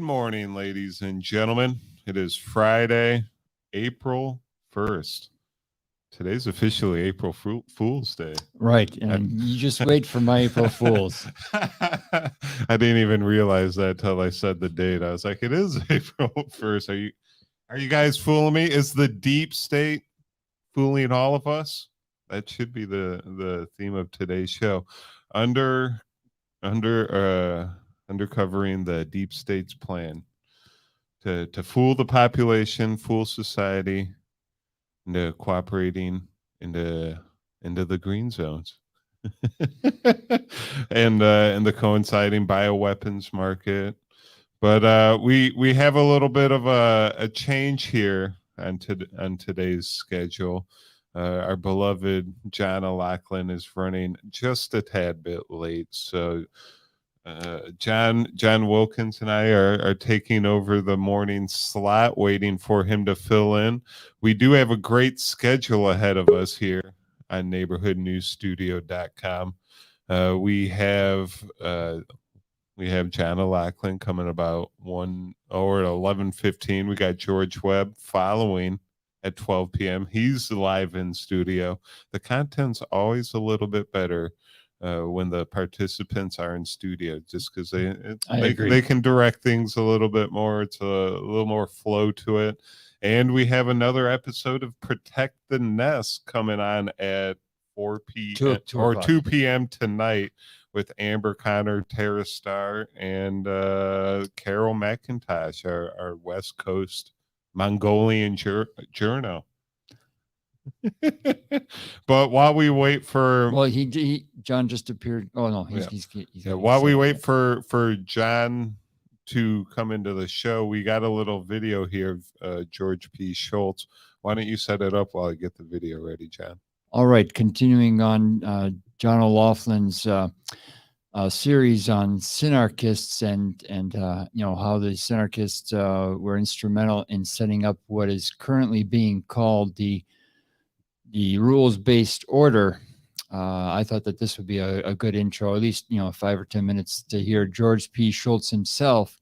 Good morning, ladies and gentlemen. It is Friday, April 1st. Today's officially April Fool's Day. Right, and you just wait for my April Fools. I didn't even realize that till I said the date. I was like, it is April 1st. Are you guys fooling me? Is the deep state fooling all of us? That should be the theme of today's show. Uncovering the deep state's plan to fool the population, fool society into cooperating into the green zones. and the coinciding bioweapons market. But we have a little bit of a change here on today's schedule. Our beloved John O'Loughlin is running just a tad bit late, so John Wilkins and I are taking over the morning slot, waiting for him to fill in. We do have a great schedule ahead of us here on neighborhoodnewsstudio.com. We have John O'Loughlin coming about 1 hour at 11:15. We got George Webb following at 12 p.m. He's live in studio. The content's always a little bit better when the participants are in studio, just because they can direct things a little bit more. It's a little more flow to it. And we have another episode of Protect the Nest coming on at 4 p.m. or 2 p.m. tonight with Amber Connor, Tara Starr, and Carol McIntosh, our West Coast Mongolian journo. But while we wait for John just appeared. Oh no, while we wait for John to come into the show, we got a little video here of George P. Schultz. Why don't you set it up while I get the video ready, John? All right, continuing on John O'Loughlin's series on synarchists and how the synarchists were instrumental in setting up what is currently being called the rules-based order. I thought that this would be a good intro, at least 5 or 10 minutes to hear George P. Schultz himself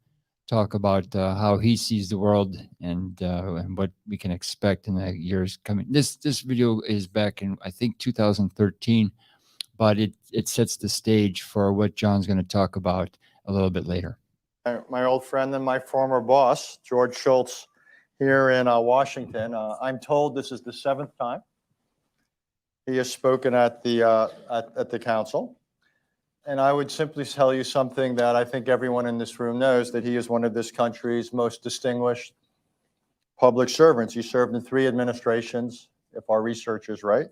talk about how he sees the world and what we can expect in the years coming. This video is back in, I think, 2013, but it sets the stage for what John's going to talk about a little bit later. My old friend and my former boss, George Schultz, here in Washington. I'm told this is the 7th time he has spoken at the council. And I would simply tell you something that I think everyone in this room knows, that he is one of this country's most distinguished public servants. He served in 3 administrations, if our research is right,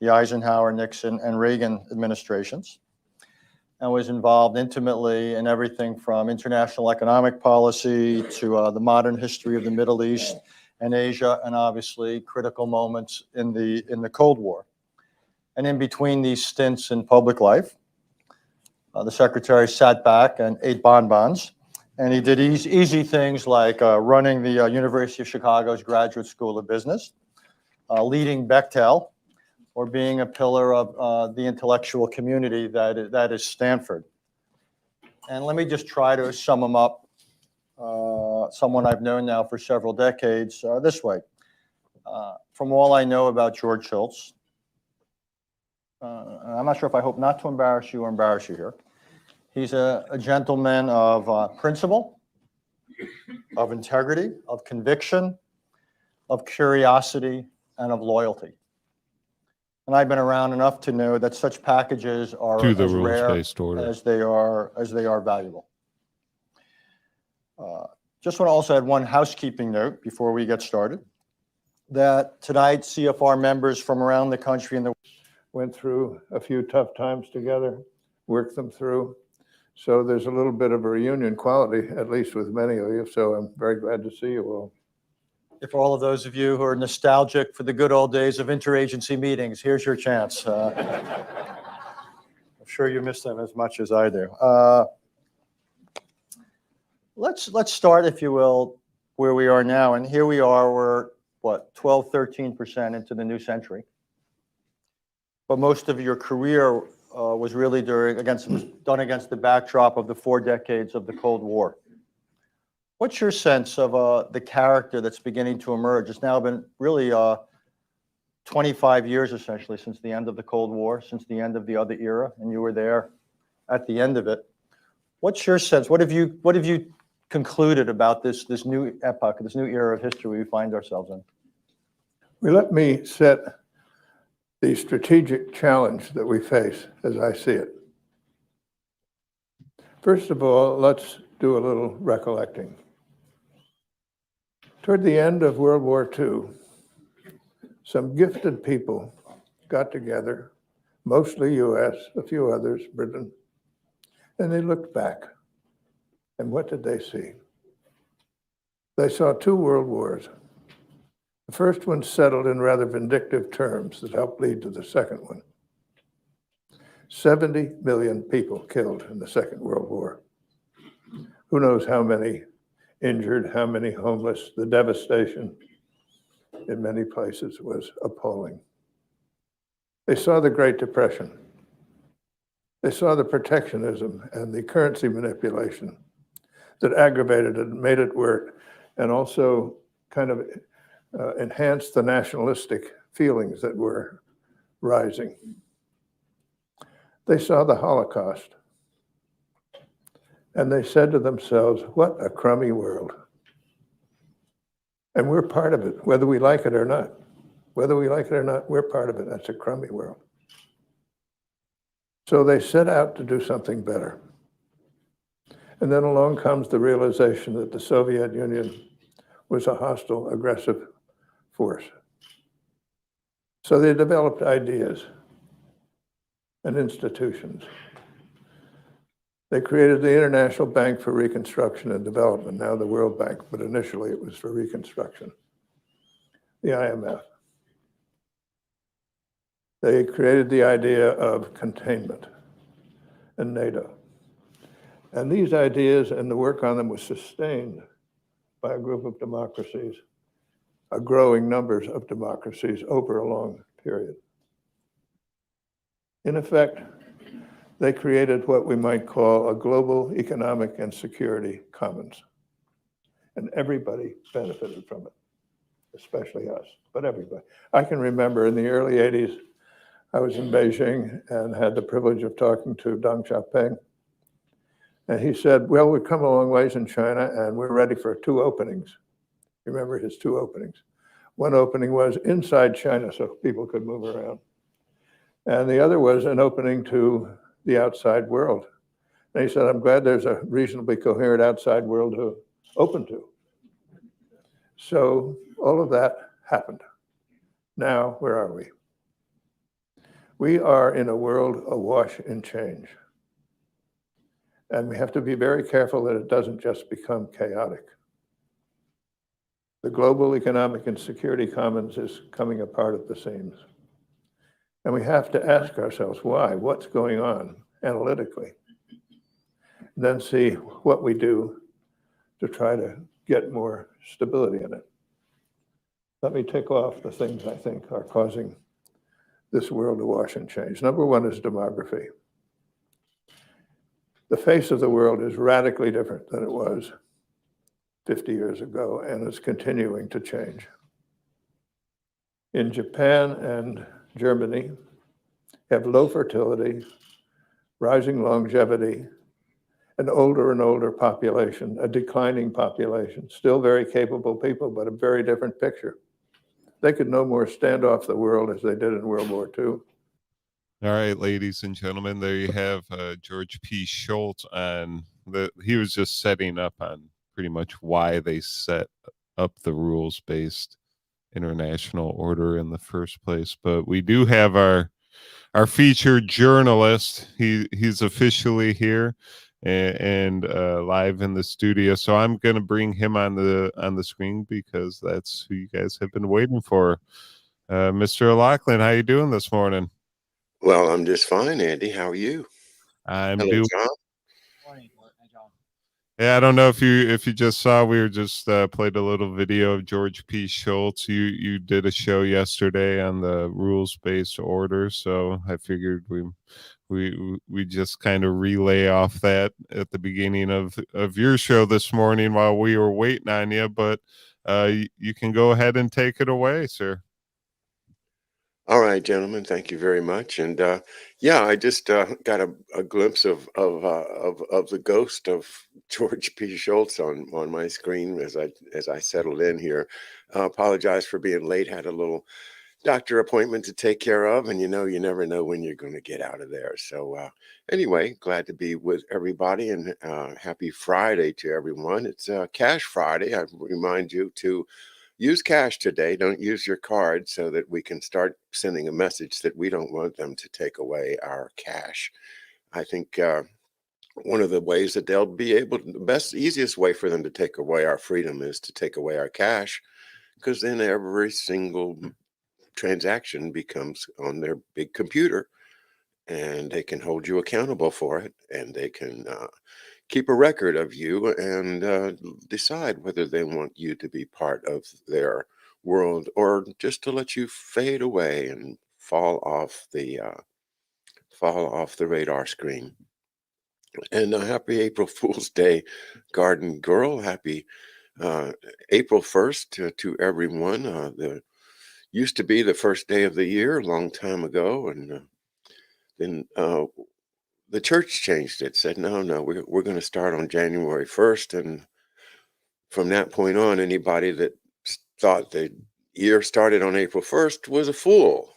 the Eisenhower, Nixon, and Reagan administrations, and was involved intimately in everything from international economic policy to the modern history of the Middle East and Asia, and obviously critical moments in the Cold War. And in between these stints in public life, the secretary sat back and ate bonbons, and he did easy things like running the University of Chicago's Graduate School of Business, leading Bechtel, or being a pillar of the intellectual community that is Stanford. And let me just try to sum him up, someone I've known now for several decades, this way. From all I know about George Schultz, I'm not sure if I hope not to embarrass you or embarrass you here. He's a gentleman of principle, of integrity, of conviction, of curiosity, and of loyalty. And I've been around enough to know that such packages are as rare as they are valuable. Just want to also add one housekeeping note before we get started, that tonight CFR members from around the country and went through a few tough times together, worked them through. So there's a little bit of a reunion quality, at least with many of you. So I'm very glad to see you all. If all of those of you who are nostalgic for the good old days of interagency meetings, here's your chance. I'm sure you miss them as much as I do. Let's start, if you will, where we are now. And here we are, we're, 12, 13% into the new century. But most of your career was really done against the backdrop of the 4 decades of the Cold War. What's your sense of the character that's beginning to emerge? It's now been really 25 years essentially since the end of the Cold War, since the end of the other era, and you were there at the end of it. What's your sense? What have you concluded about this new epoch, this new era of history we find ourselves in? Well, let me set the strategic challenge that we face as I see it. First of all, let's do a little recollecting. Toward the end of World War II, some gifted people got together, mostly US, a few others, Britain, and they looked back. And what did they see? They saw two world wars. The first one settled in rather vindictive terms that helped lead to the second one. 70 million people killed in the Second World War. Who knows how many injured, how many homeless. The devastation in many places was appalling. They saw the Great Depression. They saw the protectionism and the currency manipulation that aggravated it and made it work, and also kind of enhanced the nationalistic feelings that were rising. They saw the Holocaust, and they said to themselves, what a crummy world. And we're part of it, whether we like it or not. Whether we like it or not, we're part of it. That's a crummy world. So they set out to do something better. And then along comes the realization that the Soviet Union was a hostile, aggressive force. So they developed ideas and institutions. They created the International Bank for Reconstruction and Development, now the World Bank, but initially it was for reconstruction, the IMF. They created the idea of containment and NATO. And these ideas and the work on them was sustained by a group of democracies, a growing numbers of democracies over a long period. In effect, they created what we might call a global economic and security commons. And everybody benefited from it, especially us, but everybody. I can remember in the early 80s, I was in Beijing and had the privilege of talking to Deng Xiaoping. And he said, well, we've come a long ways in China and we're ready for 2 openings. Remember his 2 openings. One opening was inside China so people could move around. And the other was an opening to the outside world. And he said, I'm glad there's a reasonably coherent outside world to open to. So all of that happened. Now, where are we? We are in a world awash in change. And we have to be very careful that it doesn't just become chaotic. The global economic and security commons is coming apart at the seams. And we have to ask ourselves why, what's going on analytically, then see what we do to try to get more stability in it. Let me tick off the things I think are causing this world awash and change. Number one is demography. The face of the world is radically different than it was 50 years ago, and it's continuing to change. In Japan and Germany, have low fertility, rising longevity, an older and older population, a declining population, still very capable people, but a very different picture. They could no more stand off the world as they did in World War II. All right, ladies and gentlemen, there you have George P. Schultz on he was just setting up on pretty much why they set up the rules-based international order in the first place. But we do have our featured journalist. He's officially here and live in the studio. So I'm going to bring him on the screen because that's who you guys have been waiting for. Mr. O'Loughlin, how you doing this morning? Well, I'm just fine, Andy. How are you? I'm Hello, doing. John. Morning, John. Yeah, I don't know if you just saw, we were just played a little video of George P. Schultz. You did a show yesterday on the rules-based order, so I figured we just kind of relay off that at the beginning of your show this morning while we were waiting on you. But you can go ahead and take it away, sir. All right, gentlemen, thank you very much. And yeah, I just got a glimpse of the ghost of George P. Schultz on my screen as I settled in here. Apologize for being late. Had a little doctor appointment to take care of, and you never know when you're going to get out of there. So anyway, glad to be with everybody, and happy Friday to everyone. It's Cash Friday. I remind you to use cash today. Don't use your card, so that we can start sending a message that we don't want them to take away our cash. I think one of the ways that they'll be able to, the best, easiest way for them to take away our freedom is to take away our cash, because then every single transaction becomes on their big computer, and they can hold you accountable for it, and they can keep a record of you, and decide whether they want you to be part of their world, or just to let you fade away and fall off the radar screen. And happy April Fool's Day, Garden Girl. Happy April 1st to everyone. The used to be the first day of the year a long time ago, and then the church changed it, said, no, we're going to start on January 1st. And from that point on, anybody that thought the year started on April 1st was a fool.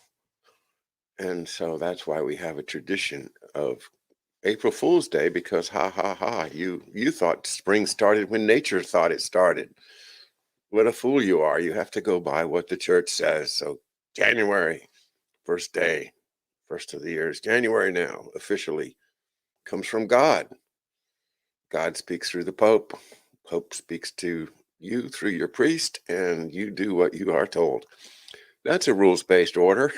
And so that's why we have a tradition of April Fool's Day, because ha ha ha, you thought spring started when nature thought it started. What a fool you are. You have to go by what the church says. So January, first day, first of the year is January now, officially. Comes from God. God speaks through the Pope. Pope speaks to you through your priest, and you do what you are told. That's a rules-based order,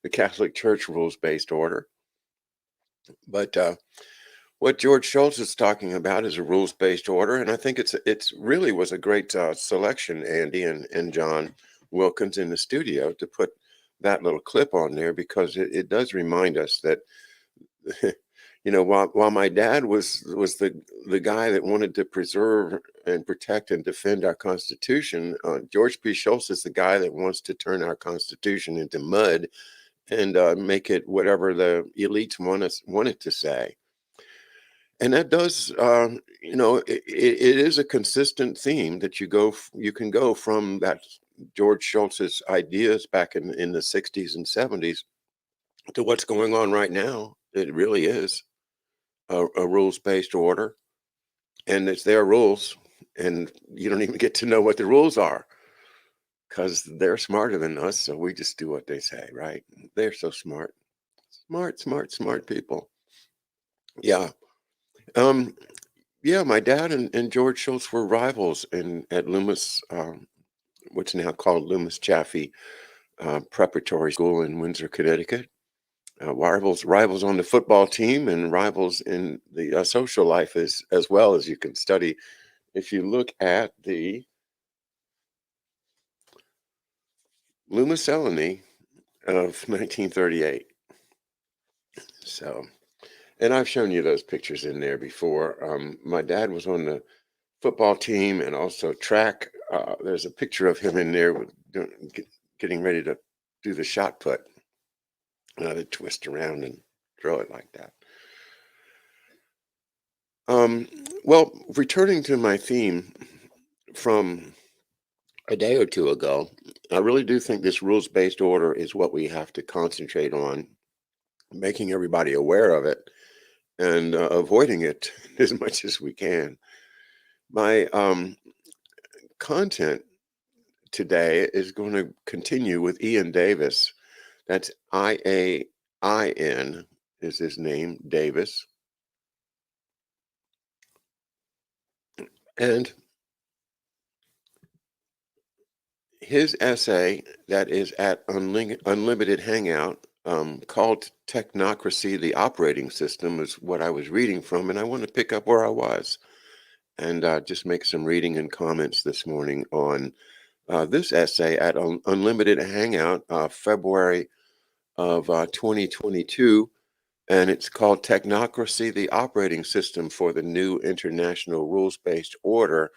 the Catholic Church rules-based order. But what George Schultz is talking about is a rules-based order, and I think it's really was a great selection, Andy and John Wilkins in the studio, to put that little clip on there, because it does remind us that while my dad was the guy that wanted to preserve and protect and defend our Constitution, George P. Schultz is the guy that wants to turn our Constitution into mud and make it whatever the elites want it to say. And that does, it is a consistent theme that you can go from that George Schultz's ideas back in the 60s and 70s to what's going on right now. It really is a rules-based order, and it's their rules, and you don't even get to know what the rules are, because they're smarter than us, so we just do what they say, right? They're so smart people. Yeah. Yeah, my dad and George Schultz were rivals at Loomis, what's now called Loomis Chaffee Preparatory School in Windsor, Connecticut. Rivals on the football team, and rivals in the social life as well, as you can study if you look at the Loomis Eleni of 1938. So, and I've shown you those pictures in there before. My dad was on the football team and also track. There's a picture of him in there getting ready to do the shot put. To twist around and throw it like that. Well, returning to my theme from a day or two ago, I really do think this rules-based order is what we have to concentrate on, making everybody aware of it and avoiding it as much as we can. My content today is going to continue with Ian Davis. That's IAIN is his name, Davis. And his essay that is at Unlimited Hangout, called Technocracy, the Operating System, is what I was reading from, and I want to pick up where I was. and just make some reading and comments this morning on this essay at Unlimited Hangout, February of 2022. And it's called Technocracy, the Operating System for the New International Rules-Based Order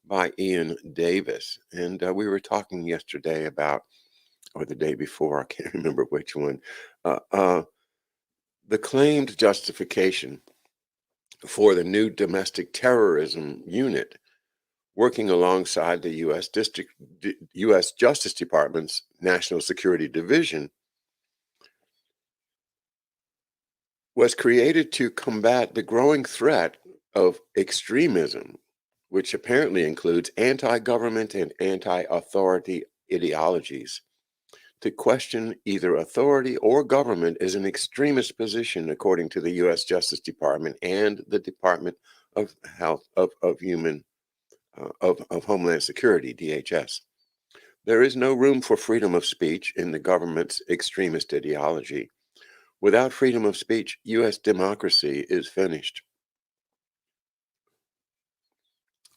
by Ian Davis. And we were talking yesterday about, or the day before, I can't remember which one, the claimed justification for the new domestic terrorism unit working alongside the U.S. Justice Department's National Security Division was created to combat the growing threat of extremism, which apparently includes anti-government and anti-authority ideologies. To question either authority or government is an extremist position, according to the U.S. Justice Department and the Department of Health of Homeland Security, DHS. There is no room for freedom of speech in the government's extremist ideology. Without freedom of speech, U.S. democracy is finished.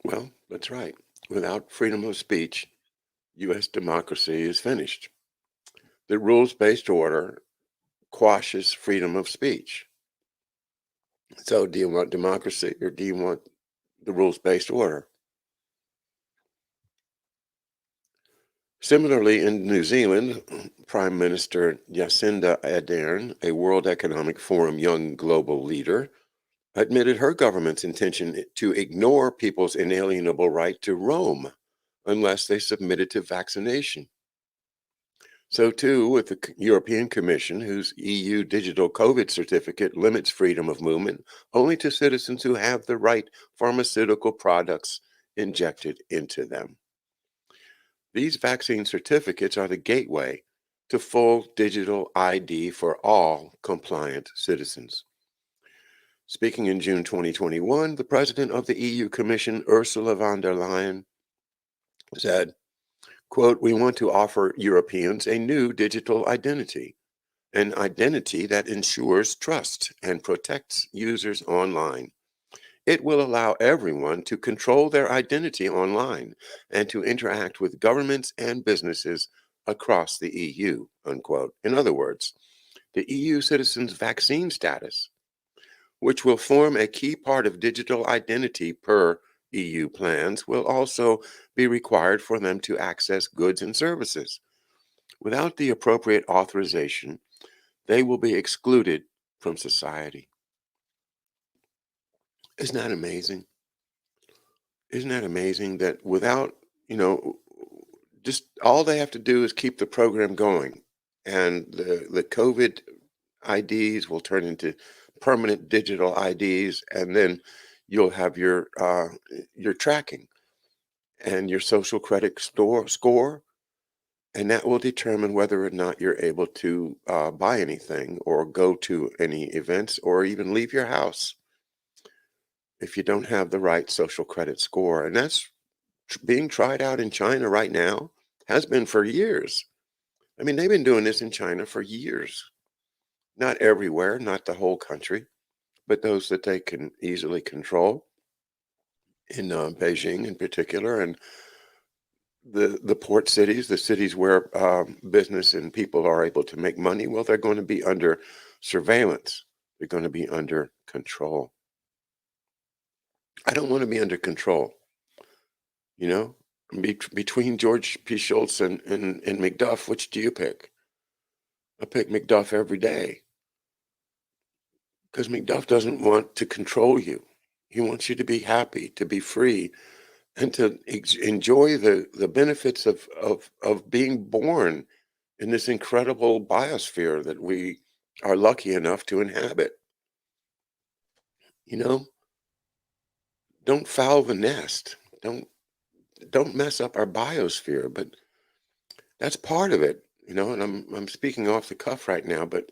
Well, that's right. Without freedom of speech, U.S. democracy is finished. The rules-based order quashes freedom of speech. So do you want democracy or do you want the rules-based order? Similarly, in New Zealand, Prime Minister Jacinda Ardern, a World Economic Forum young global leader, admitted her government's intention to ignore people's inalienable right to roam unless they submitted to vaccination. So too with the European Commission, whose EU digital COVID certificate limits freedom of movement only to citizens who have the right pharmaceutical products injected into them. These vaccine certificates are the gateway to full digital ID for all compliant citizens. Speaking in June 2021, the president of the EU Commission, Ursula von der Leyen, said, quote, "We want to offer Europeans a new digital identity, an identity that ensures trust and protects users online. It will allow everyone to control their identity online and to interact with governments and businesses across the EU," unquote. In other words, the EU citizens' vaccine status, which will form a key part of digital identity per EU plans, will also be required for them to access goods and services. Without the appropriate authorization, they will be excluded from society. Isn't that amazing? Isn't that amazing that without, just all they have to do is keep the program going, and the COVID IDs will turn into permanent digital IDs, and then you'll have your tracking and your social credit score, and that will determine whether or not you're able to buy anything or go to any events or even leave your house if you don't have the right social credit score. And that's being tried out in China right now, has been for years. I mean, they've been doing this in China for years. Not everywhere, not the whole country, but those that they can easily control, in Beijing in particular, and the port cities, the cities where business and people are able to make money. Well, they're going to be under surveillance. They're going to be under control. I don't want to be under control. Between George P. Schultz and McDuff, which do you pick? I pick McDuff every day, because McDuff doesn't want to control you. He wants you to be happy, to be free, and to enjoy the benefits of being born in this incredible biosphere that we are lucky enough to inhabit. Don't foul the nest. Don't mess up our biosphere. But that's part of it, and I'm speaking off the cuff right now, but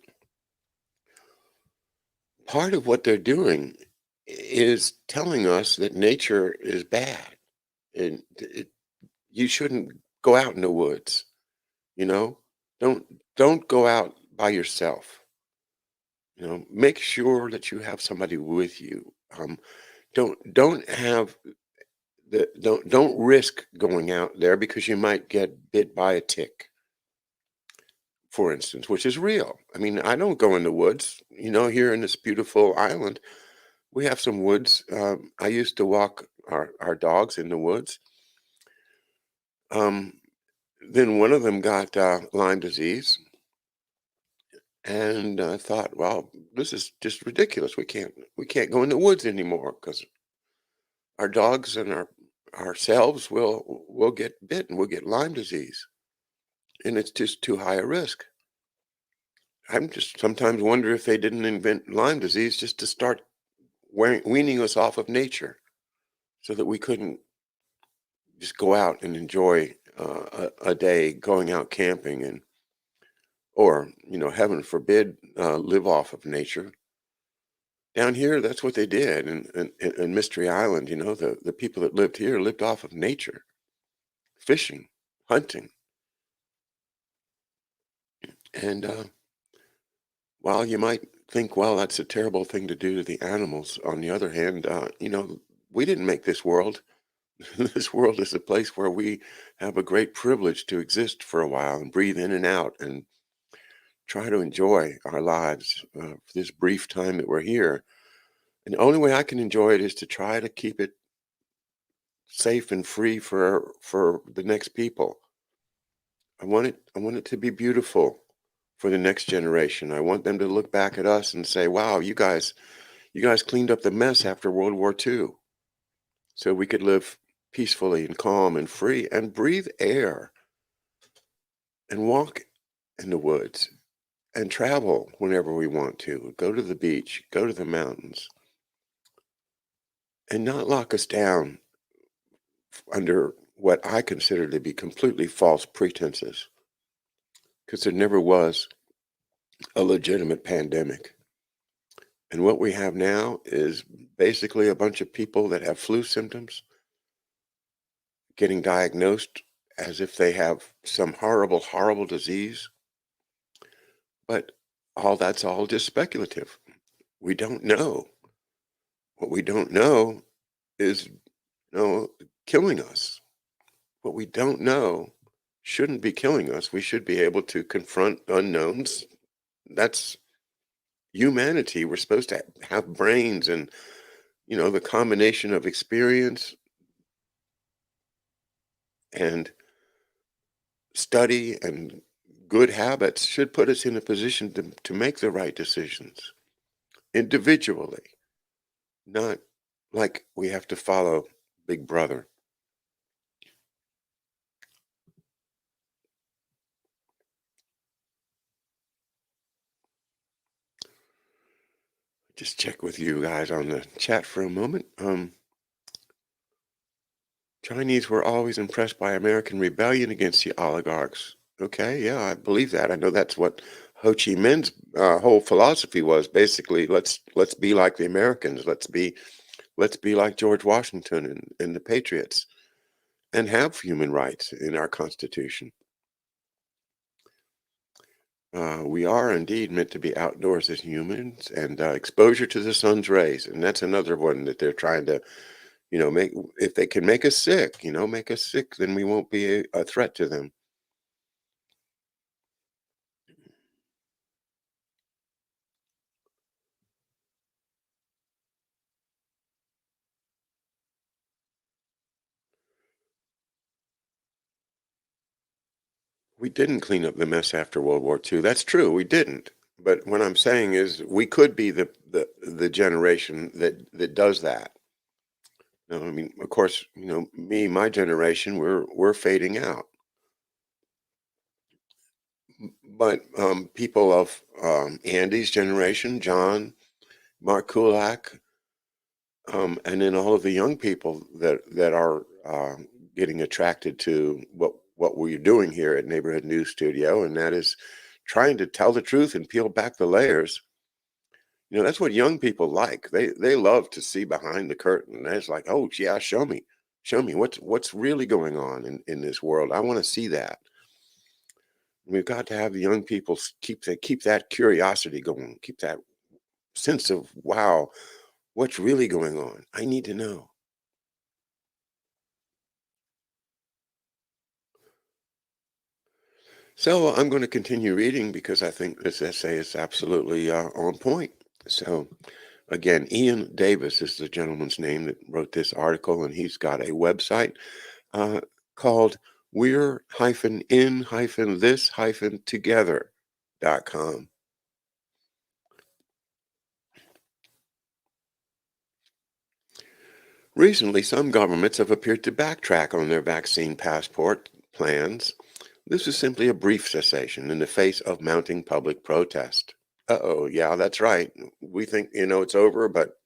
part of what they're doing is telling us that nature is bad, and you shouldn't go out in the woods. Don't go out by yourself. Make sure that you have somebody with you. Don't have don't risk going out there because you might get bit by a tick, for instance, which is real. I mean, I don't go in the woods. Here in this beautiful island, we have some woods. I used to walk our dogs in the woods. Then one of them got Lyme disease, and I thought, well, this is just ridiculous. We can't go in the woods anymore because our dogs and ourselves will get bitten. We'll get Lyme disease, and it's just too high a risk. I'm just sometimes wonder if they didn't invent Lyme disease just to start weaning us off of nature, so that we couldn't just go out and enjoy a day going out camping or heaven forbid, live off of nature. Down here, that's what they did. In Mystery Island, the people that lived here lived off of nature, fishing, hunting. And while you might think, well, that's a terrible thing to do to the animals, on the other hand, we didn't make this world. This world is a place where we have a great privilege to exist for a while and breathe in and out and try to enjoy our lives for this brief time that we're here. And the only way I can enjoy it is to try to keep it safe and free for the next people. I want it to be beautiful for the next generation. I want them to look back at us and say, wow, you guys cleaned up the mess after World War II, so we could live peacefully and calm and free and breathe air and walk in the woods and travel whenever we want to, go to the beach, go to the mountains, and not lock us down under what I consider to be completely false pretenses, because there never was a legitimate pandemic. And what we have now is basically a bunch of people that have flu symptoms getting diagnosed as if they have some horrible, horrible disease. But that's all just speculative. We don't know. What we don't know is, killing us. What we don't know shouldn't be killing us. We should be able to confront unknowns. That's humanity. We're supposed to have brains and, the combination of experience and study and good habits should put us in a position to make the right decisions individually, not like we have to follow Big Brother. Just check with you guys on the chat for a moment. Chinese were always impressed by American rebellion against the oligarchs. Okay, yeah, I believe that. I know that's what Ho Chi Minh's whole philosophy was. Basically, let's be like the Americans. Let's be like George Washington and the Patriots, and have human rights in our Constitution. We are indeed meant to be outdoors as humans, and exposure to the sun's rays, and that's another one that they're trying to, make. If they can make us sick, then we won't be a threat to them. We didn't clean up the mess after World War II. That's true, we didn't. But what I'm saying is we could be the generation that does that. I mean, of course, my generation, we're fading out. But people of Andy's generation, John, Mark Kulak, and then all of the young people that are getting attracted to what we're doing here at Neighborhood News Studio, and that is trying to tell the truth and peel back the layers. That's what young people like. They love to see behind the curtain. It's like, oh yeah, show me what's really going on in this world. I want to see that. We've got to have the young people keep that curiosity going, keep that sense of, wow, what's really going on? I need to know. So I'm going to continue reading because I think this essay is absolutely on point. So again, Ian Davis is the gentleman's name that wrote this article, and he's got a website called we're-in-this-together.com. Recently, some governments have appeared to backtrack on their vaccine passport plans. This is simply a brief cessation in the face of mounting public protest. Uh-oh, yeah, that's right. We think, it's over, but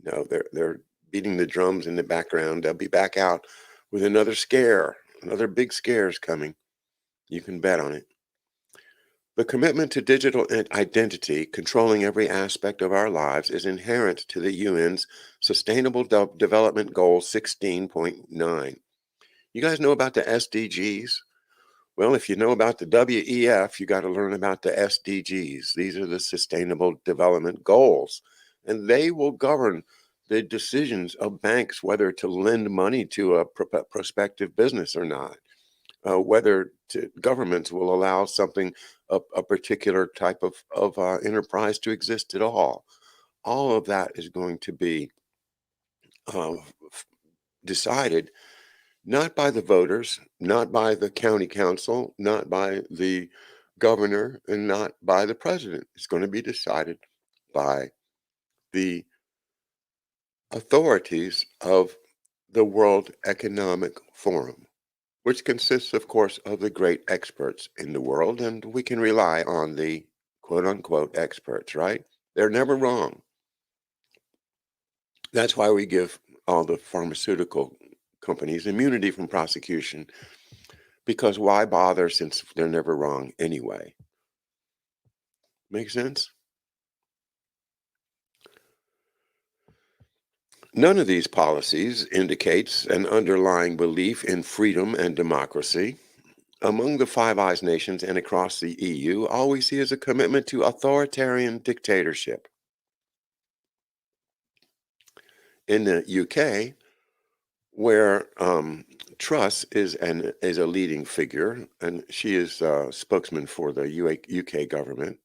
no, they're beating the drums in the background. They'll be back out with another scare. Another big scare is coming. You can bet on it. The commitment to digital identity controlling every aspect of our lives is inherent to the UN's Sustainable Development Goal 16.9. You guys know about the SDGs? Well, if you know about the WEF, you got to learn about the SDGs. These are the Sustainable Development Goals, and they will govern the decisions of banks whether to lend money to a prospective business or not, whether governments will allow something, a particular type of enterprise to exist at all. All of that is going to be decided not by the voters, not by the county council, not by the governor, and not by the president. It's going to be decided by the authorities of the World Economic Forum, which consists, of course, of the great experts in the world, and we can rely on the quote-unquote experts, right? They're never wrong. That's why we give all the pharmaceutical companies immunity from prosecution, because why bother since they're never wrong anyway? Make sense? None of these policies indicates an underlying belief in freedom and democracy. Among the Five Eyes nations and across the EU, all we see is a commitment to authoritarian dictatorship. In the UK, where Truss is a leading figure, and she is a spokesman for the UK government,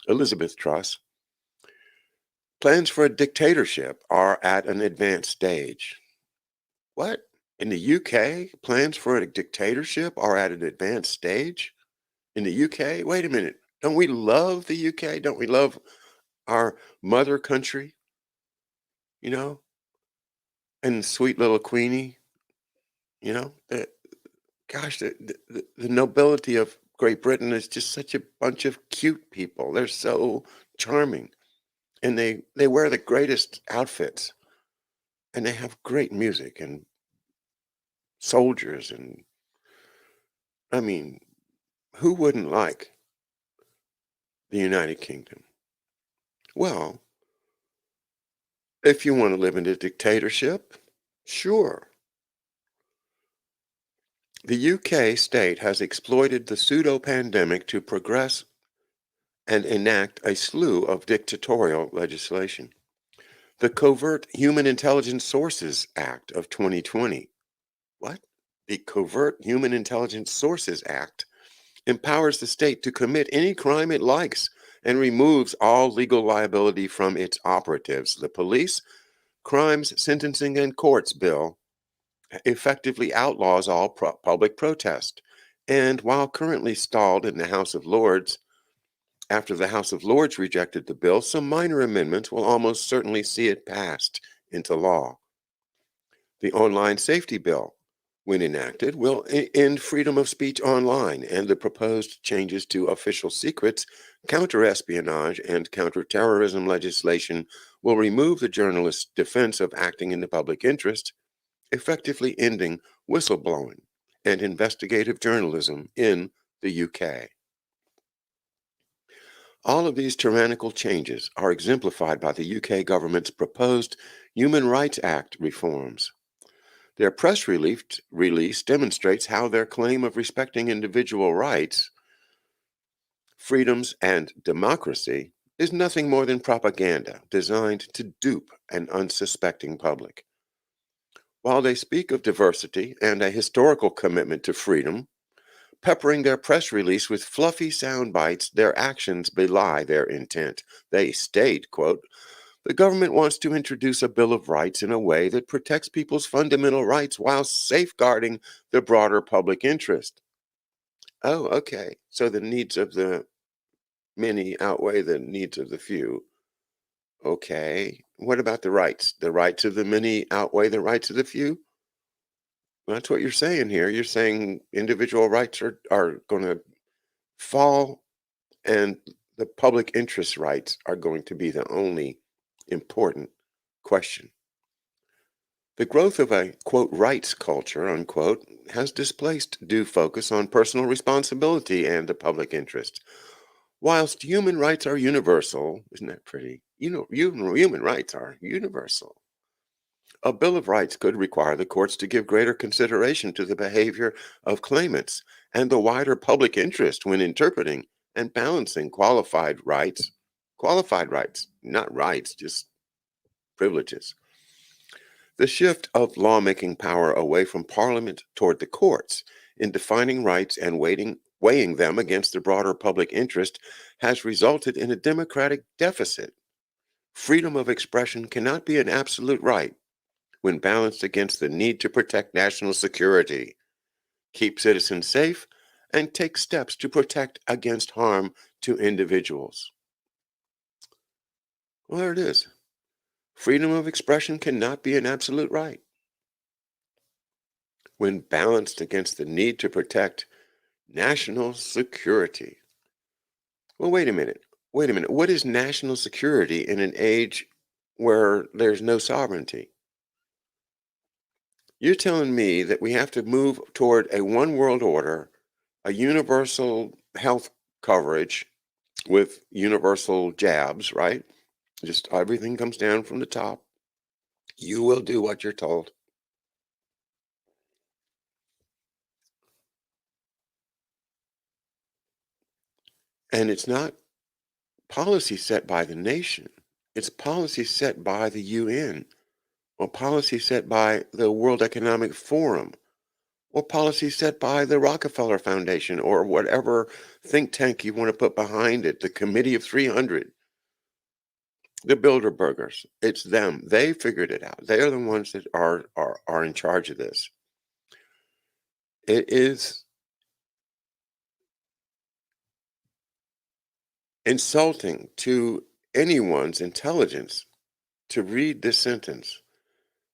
Elizabeth Truss, plans for a dictatorship are at an advanced stage. What? In the UK, plans for a dictatorship are at an advanced stage? In the UK? Wait a minute. Don't we love the UK? Don't we love our mother country? And sweet little Queenie, you know? Gosh, the nobility of Great Britain is just such a bunch of cute people. They're so charming. And they wear the greatest outfits. And they have great music and soldiers. And I mean, who wouldn't like the United Kingdom? Well, if you want to live in a dictatorship, sure. The UK state has exploited the pseudo-pandemic to progress and enact a slew of dictatorial legislation. The Covert Human Intelligence Sources Act of 2020. What? The Covert Human Intelligence Sources Act empowers the state to commit any crime it likes and removes all legal liability from its operatives. The Police, Crimes, Sentencing, and Courts Bill effectively outlaws all public protest. And while currently stalled in the House of Lords, after the House of Lords rejected the bill, some minor amendments will almost certainly see it passed into law. The Online Safety Bill, when enacted, will end freedom of speech online, and the proposed changes to official secrets, counter-espionage, and counter-terrorism legislation will remove the journalist's defense of acting in the public interest, effectively ending whistleblowing and investigative journalism in the UK. All of these tyrannical changes are exemplified by the UK government's proposed Human Rights Act reforms. Their press release demonstrates how their claim of respecting individual rights, freedoms, and democracy is nothing more than propaganda designed to dupe an unsuspecting public. While they speak of diversity and a historical commitment to freedom, peppering their press release with fluffy sound bites, their actions belie their intent. They state, quote, the government wants to introduce a Bill of Rights in a way that protects people's fundamental rights while safeguarding the broader public interest. Oh, okay. So the needs of the many outweigh the needs of the few. Okay. What about the rights? The rights of the many outweigh the rights of the few? Well, that's what you're saying here. You're saying individual rights are going to fall and the public interest rights are going to be the only important question. The growth of a, quote, rights culture, unquote, has displaced due focus on personal responsibility and the public interest. Whilst human rights are universal, isn't that pretty? Human rights are universal. A Bill of Rights could require the courts to give greater consideration to the behavior of claimants and the wider public interest when interpreting and balancing qualified rights, not rights, just privileges. The shift of lawmaking power away from Parliament toward the courts in defining rights and weighing them against the broader public interest has resulted in a democratic deficit. Freedom of expression cannot be an absolute right when balanced against the need to protect national security, keep citizens safe, and take steps to protect against harm to individuals. Well, there it is. Freedom of expression cannot be an absolute right when balanced against the need to protect national security. Well, wait a minute. What is national security in an age where there's no sovereignty? You're telling me that we have to move toward a one world order, a universal health coverage with universal jabs, right? Just everything comes down from the top. You will do what you're told. And it's not policy set by the nation. It's policy set by the UN or policy set by the World Economic Forum or policy set by the Rockefeller Foundation or whatever think tank you want to put behind it, the Committee of 300, the Bilderbergers. It's them. They figured it out. They are the ones that are in charge of this. It is insulting to anyone's intelligence to read this sentence.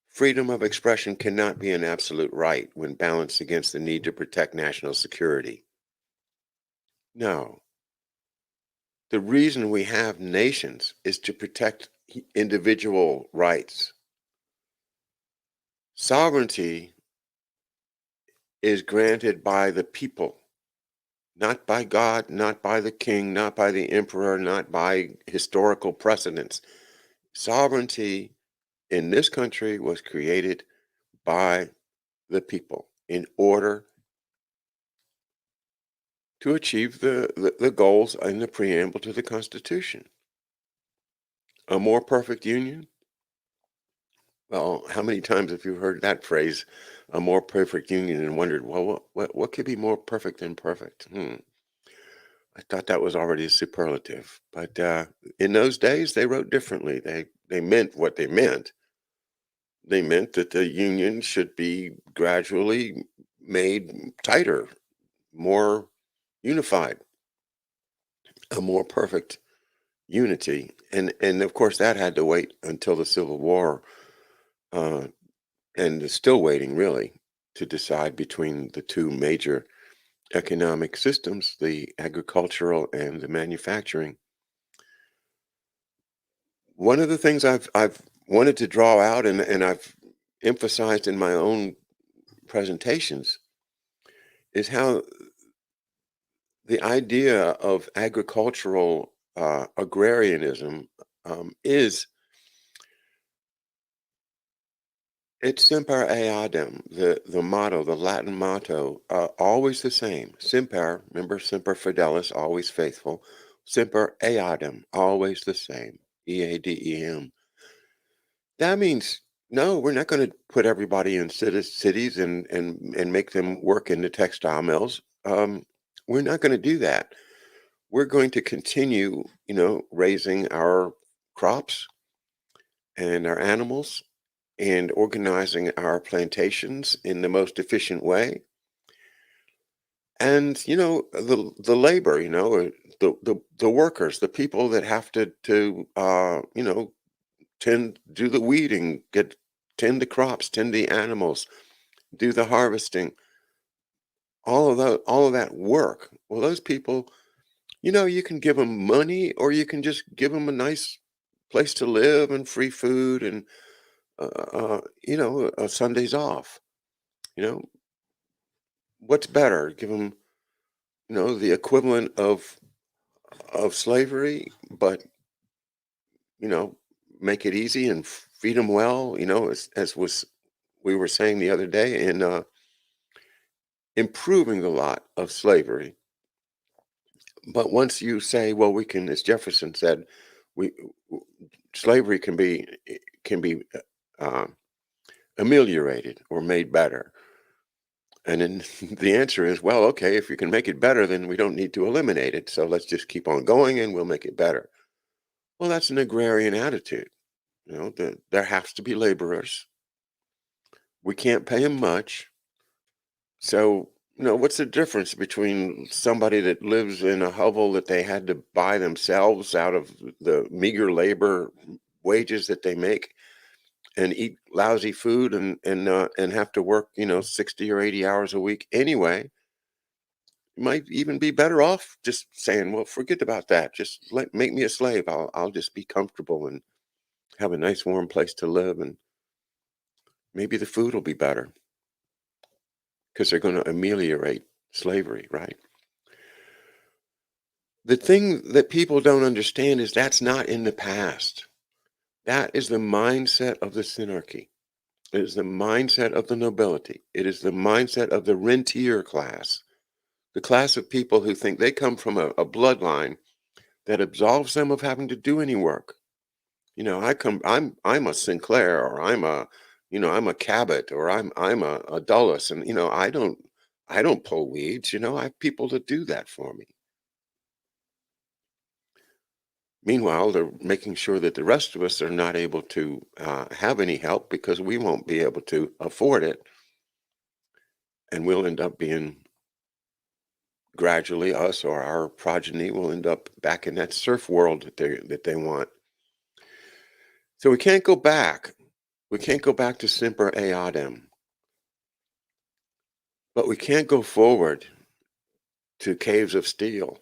Freedom of expression cannot be an absolute right when balanced against the need to protect national security. No. The reason we have nations is to protect individual rights. Sovereignty is granted by the people, not by God, not by the king, not by the emperor, not by historical precedents. Sovereignty in this country was created by the people in order to achieve the goals in the preamble to the Constitution. A more perfect union? Well, how many times have you heard that phrase, a more perfect union, and wondered, well, what could be more perfect than perfect? I thought that was already a superlative. But in those days, they wrote differently. They meant what they meant. They meant that the union should be gradually made tighter, more unified, a more perfect unity. And of course, that had to wait until the Civil War, and is still waiting, really, to decide between the two major economic systems, the agricultural and the manufacturing. One of the things I've wanted to draw out and I've emphasized in my own presentations is how the idea of agricultural agrarianism is it's semper eadem, the motto, the Latin motto, always the same. Semper, remember semper fidelis, always faithful. Semper eadem, always the same. EADEM. That means no, we're not going to put everybody in cities and make them work in the textile mills. we're not going to do that. We're going to continue, raising our crops and our animals and organizing our plantations in the most efficient way. And, the labor, the workers, the people that have to do the weeding, tend the crops, tend the animals, do the harvesting, all of that work. Well, those people, you can give them money, or you can just give them a nice place to live and free food and Sundays off. You know, what's better? Give them, the equivalent of slavery, but you know, make it easy and feed them well. As was we were saying the other day, in improving the lot of slavery. But once you say, well, we can, as Jefferson said, we slavery can be uh, ameliorated or made better. And then the answer is, well, okay, if you can make it better, then we don't need to eliminate it. So let's just keep on going and we'll make it better. Well, that's an agrarian attitude. There has to be laborers. We can't pay them much. So, what's the difference between somebody that lives in a hovel that they had to buy themselves out of the meager labor wages that they make, and eat lousy food and have to work 60 or 80 hours a week anyway? You might even be better off just saying, well, forget about that, just make me a slave. I'll just be comfortable and have a nice warm place to live, and maybe the food will be better because they're going to ameliorate slavery, right? The thing that people don't understand is that's not in the past. That is the mindset of the synarchy. It is the mindset of the nobility. It is the mindset of the rentier class, the class of people who think they come from a bloodline that absolves them of having to do any work. I'm a Sinclair, or I'm a Cabot, or I'm a Dulles, and I don't pull weeds. I have people to do that for me. Meanwhile, they're making sure that the rest of us are not able to have any help because we won't be able to afford it. And we'll end up being, gradually, us or our progeny will end up back in that serf world that they want. So we can't go back. We can't go back to Semper Eadem. But we can't go forward to caves of steel.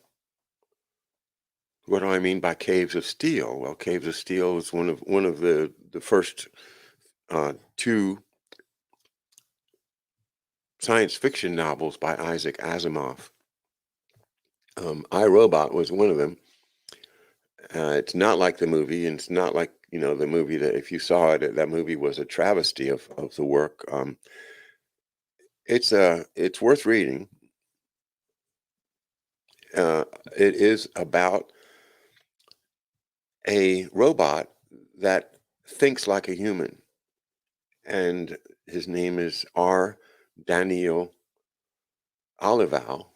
What do I mean by caves of steel? Well, Caves of Steel is one of the first two science fiction novels by Isaac Asimov. I, Robot was one of them. It's not like the movie, and it's not like the movie that, if you saw it, that movie was a travesty of the work. It's worth reading. It is about a robot that thinks like a human, and his name is R. Daniel Olival,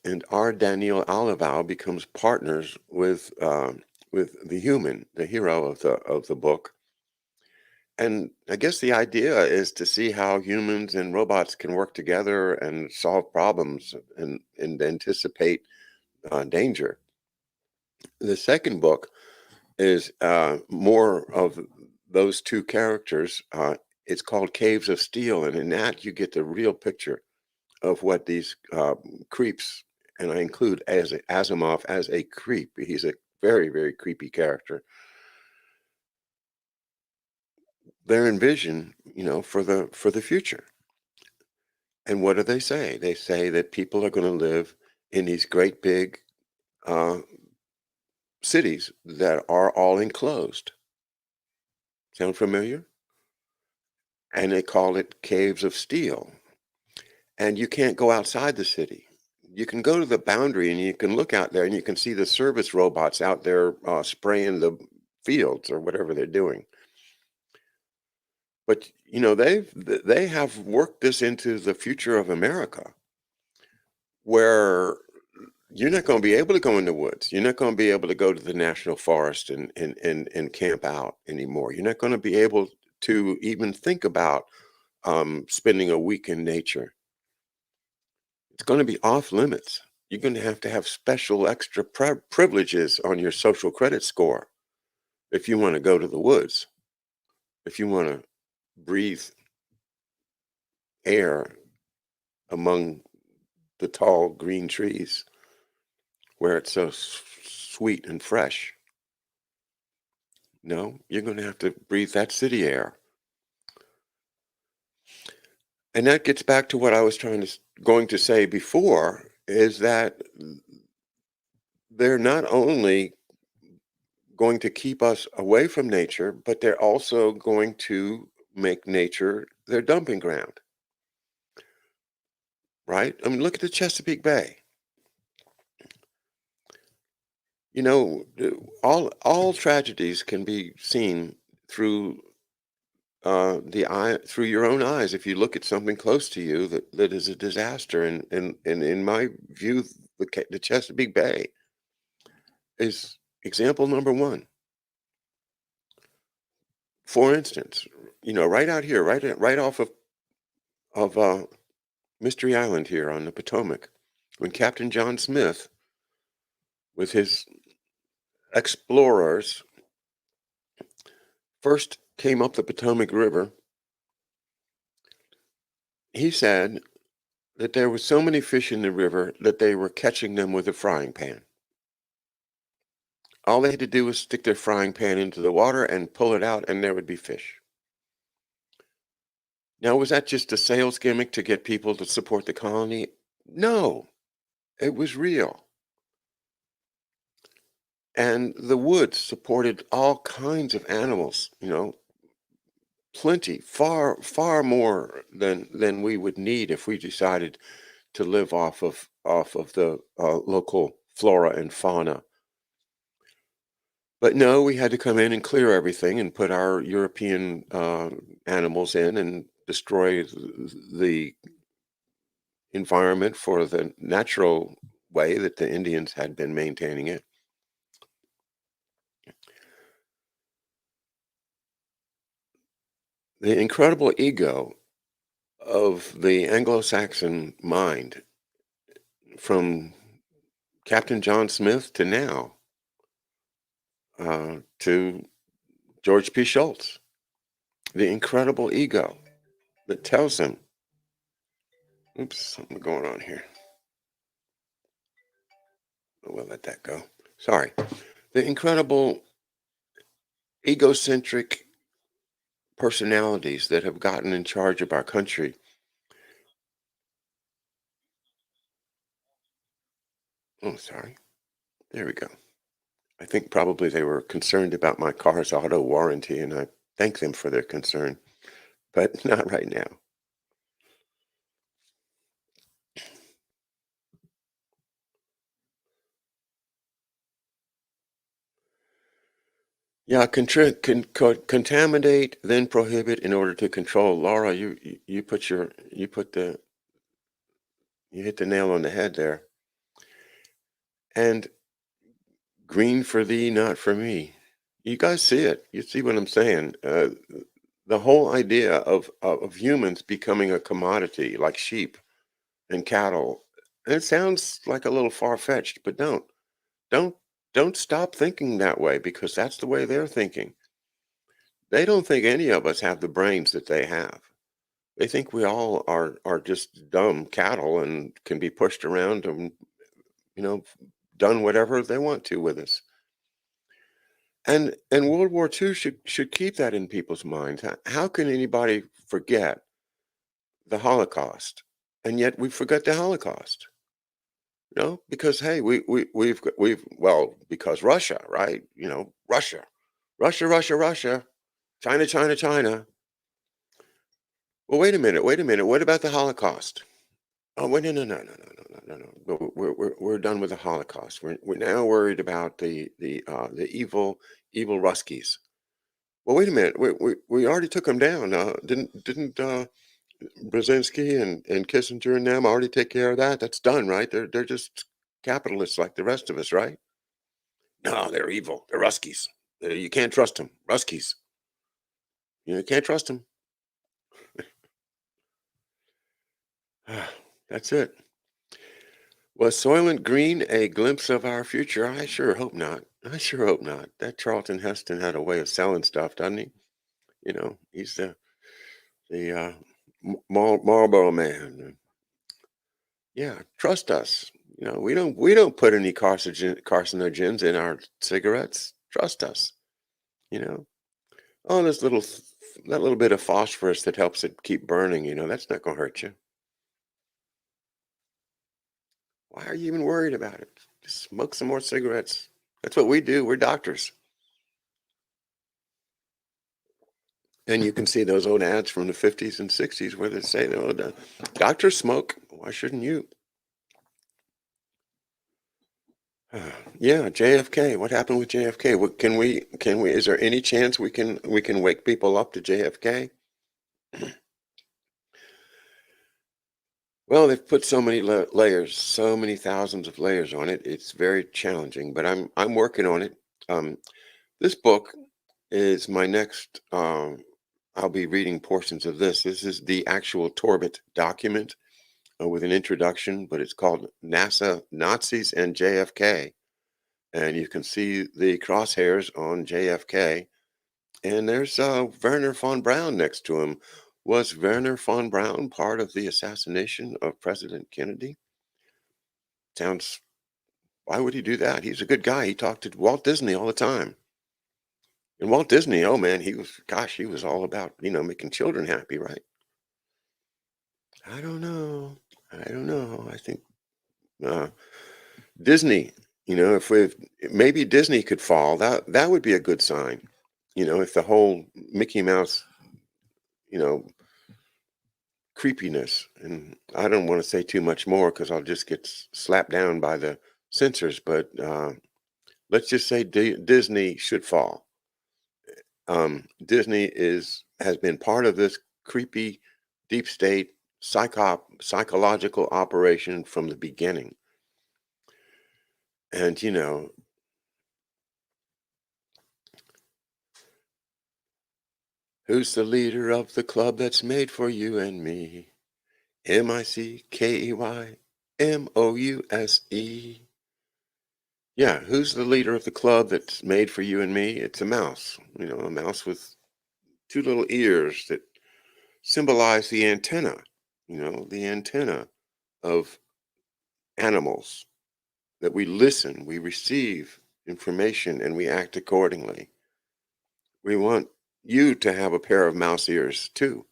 and R. Daniel Olival becomes partners with the human, the hero of the book. And I guess the idea is to see how humans and robots can work together and solve problems and anticipate danger. The second book is more of those two characters. It's called Caves of Steel, and in that you get the real picture of what these creeps, and I include Asimov as a creep. He's a very, very creepy character. They're envisioned, for the future. And what do they say? They say that people are going to live in these great big cities that are all enclosed. Sound familiar? And they call it Caves of Steel. And you can't go outside the city. You can go to the boundary and you can look out there and you can see the service robots out there spraying the fields or whatever they're doing. But they have worked this into the future of America, where you're not going to be able to go in the woods. You're not going to be able to go to the national forest and camp out anymore. You're not going to be able to even think about spending a week in nature. It's going to be off limits. You're going to have special extra privileges on your social credit score if you want to go to the woods, if you want to breathe air among the tall green trees where it's so sweet and fresh. No, you're going to have to breathe that city air. And that gets back to what I was going to say before, is that they're not only going to keep us away from nature, but they're also going to make nature their dumping ground. Right? I mean, look at the Chesapeake Bay. You know, all tragedies can be seen through through your own eyes. If you look at something close to you that is a disaster, and in my view, the Chesapeake Bay is example number one. For instance, you know, right out here, right off of Mystery Island here on the Potomac, when Captain John Smith, with his explorers, first came up the Potomac River, he said that there were so many fish in the river that they were catching them with a frying pan. All they had to do was stick their frying pan into the water and pull it out, and there would be fish. Now, was that just a sales gimmick to get people to support the colony? No, it was real. And the woods supported all kinds of animals, you know, plenty, far more than we would need if we decided to live off of the local flora and fauna. But no, we had to come in and clear everything and put our European animals in and destroy the environment for the natural way that the Indians had been maintaining it. The incredible ego of the Anglo-Saxon mind, from Captain John Smith to now, to George P. Schultz, the incredible ego that tells him, oops, something going on here. We'll let that go. Sorry. The incredible egocentric personalities that have gotten in charge of our country. Oh, sorry. There we go. I think probably they were concerned about my car's auto warranty, and I thank them for their concern, but not right now. Yeah, contaminate, then prohibit in order to control. Laura, you hit the nail on the head there. And green for thee, not for me. You guys see it. You see what I'm saying? The whole idea of humans becoming a commodity like sheep and cattle. It sounds like a little far-fetched, but don't stop thinking that way, because that's the way they're thinking. They don't think any of us have the brains that they have. They think we all are just dumb cattle and can be pushed around and, you know, done whatever they want to with us. And World War II should keep that in people's minds. How can anybody forget the Holocaust? And yet we forget the Holocaust. You know, because hey, we've because Russia, right? You know, Russia, China. Well, wait a minute. What about the Holocaust? Oh, wait, no. We're done with the Holocaust. We're now worried about the evil Ruskies. Well, wait a minute. We already took them down. Didn't Brzezinski and Kissinger and them already take care of that. That's done, right? They're just capitalists like the rest of us, right? No, they're evil. They're Ruskies. You can't trust them. Ruskies. You can't trust them. That's it. Was Soylent Green a glimpse of our future? I sure hope not. I sure hope not. That Charlton Heston had a way of selling stuff, doesn't he? He's the Marlboro man. Yeah, trust us. We don't put any carcinogens in our cigarettes. Trust us. You know. Oh, that little bit of phosphorus that helps it keep burning. That's not gonna hurt you. Why are you even worried about it? Just smoke some more cigarettes. That's what we do. We're doctors. And you can see those old ads from the 50s and 60s where they say, "Oh, the doctors smoke. Why shouldn't you?" Yeah, JFK. What happened with JFK? Can we? Is there any chance we can wake people up to JFK? Well, they've put so many layers, so many thousands of layers on it. It's very challenging, but I'm working on it. This book is my next. I'll be reading portions of this. This is the actual Torbit document with an introduction, but it's called NASA, Nazis, and JFK. And you can see the crosshairs on JFK. And there's Werner von Braun next to him. Was Werner von Braun part of the assassination of President Kennedy? Sounds, why would he do that? He's a good guy. He talked to Walt Disney all the time. And Walt Disney, oh man, he was all about, making children happy, right? I don't know. I think Disney, if maybe Disney could fall, that would be a good sign. If the whole Mickey Mouse, creepiness, and I don't want to say too much more because I'll just get slapped down by the censors, but let's just say Disney should fall. Disney has been part of this creepy deep state psychological operation from the beginning. And who's the leader of the club that's made for you and me? MICKEYMOUSE. Yeah, who's the leader of the club that's made for you and me? It's a mouse, a mouse with two little ears that symbolize the antenna, the antenna of animals, that we listen, we receive information, and we act accordingly. We want you to have a pair of mouse ears too.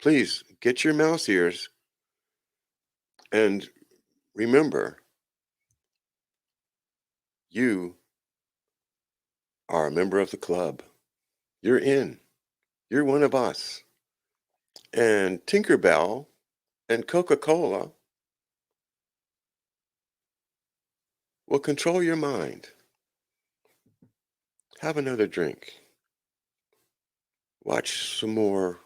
Please get your mouse ears and remember, you are a member of the club. You're in. You're one of us. And Tinkerbell and Coca-Cola will control your mind. Have another drink. Watch some more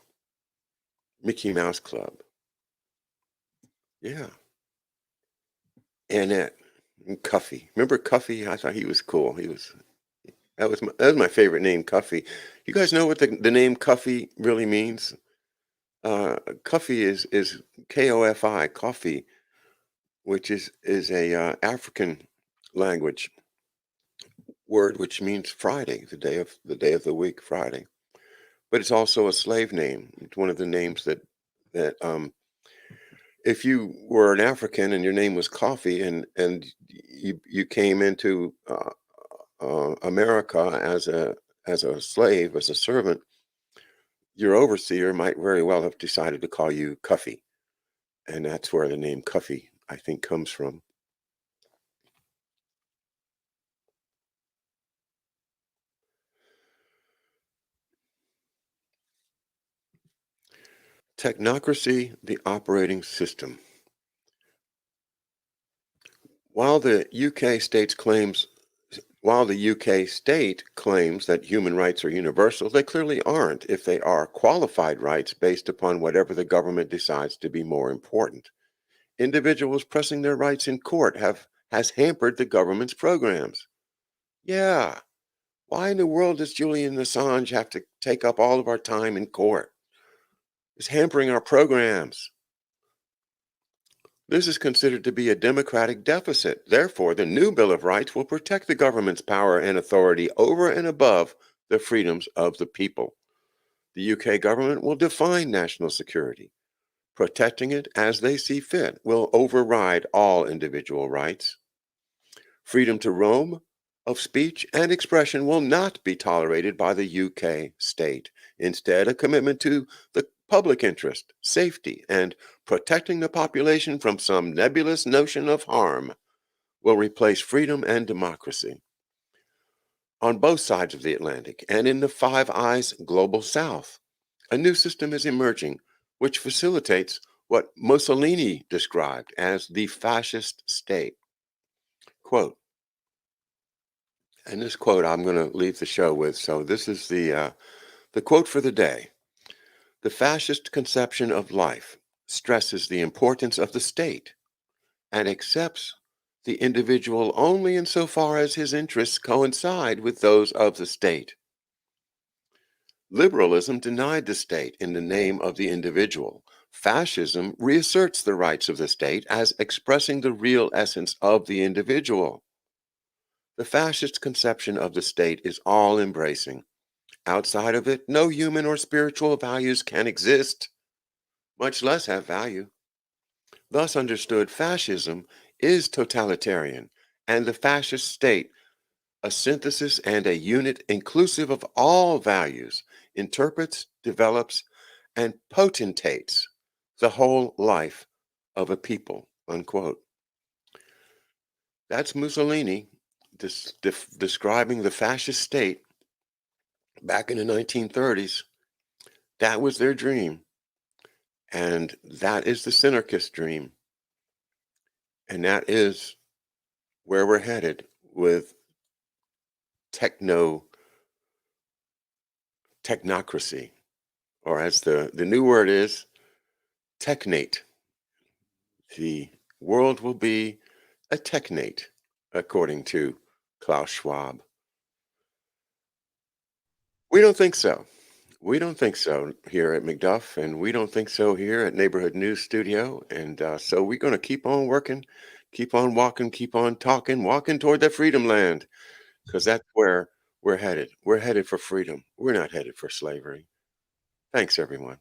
Mickey Mouse Club. Yeah. Annette and Cuffy. Remember Cuffy? I thought he was cool. That was my favorite name, Cuffy. You guys know what the name Cuffy really means? Cuffy is Kofi, coffee, which is a African language word which means Friday, the day of the week, Friday. But it's also a slave name. It's one of the names that if you were an African and your name was Coffee and you came into America as a slave, as a servant, your overseer might very well have decided to call you Cuffy. And that's where the name Cuffy, I think, comes from. Technocracy, the operating system. While the UK states claims While the UK state claims that human rights are universal, they clearly aren't if they are qualified rights based upon whatever the government decides to be more important. Individuals pressing their rights in court has hampered the government's programs. Yeah, why in the world does Julian Assange have to take up all of our time in court? It's hampering our programs. This is considered to be a democratic deficit. Therefore, the new Bill of Rights will protect the government's power and authority over and above the freedoms of the people. The UK government will define national security. Protecting it as they see fit will override all individual rights. Freedom to roam, of speech and expression will not be tolerated by the UK state. Instead, a commitment to the public interest, safety, and protecting the population from some nebulous notion of harm will replace freedom and democracy. On both sides of the Atlantic and in the Five Eyes global south, a new system is emerging which facilitates what Mussolini described as the fascist state. Quote, and this quote I'm going to leave the show with. So this is the quote for the day. The fascist conception of life stresses the importance of the state and accepts the individual only insofar as his interests coincide with those of the state. Liberalism denied the state in the name of the individual. Fascism reasserts the rights of the state as expressing the real essence of the individual. The fascist conception of the state is all-embracing. Outside of it, no human or spiritual values can exist, much less have value. Thus understood, fascism is totalitarian, and the fascist state, a synthesis and a unit inclusive of all values, interprets, develops, and potentates the whole life of a people, unquote. That's Mussolini describing the fascist state back in the 1930s. That was their dream. And that is the synarchist dream. And that is where we're headed with technocracy, or as the new word is, technate. The world will be a technate, according to Klaus Schwab. We don't think so. We don't think so here at McDuff, and we don't think so here at Neighborhood News Studio. And so we're going to keep on working, keep on walking, keep on talking, walking toward that freedom land, because that's where we're headed. We're headed for freedom. We're not headed for slavery. Thanks, everyone.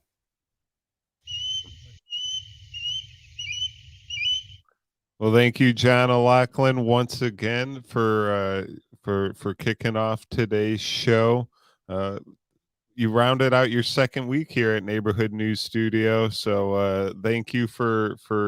Well, thank you, John O'Loughlin, once again for kicking off today's show. You rounded out your second week here at Neighborhood News Studio, so thank you for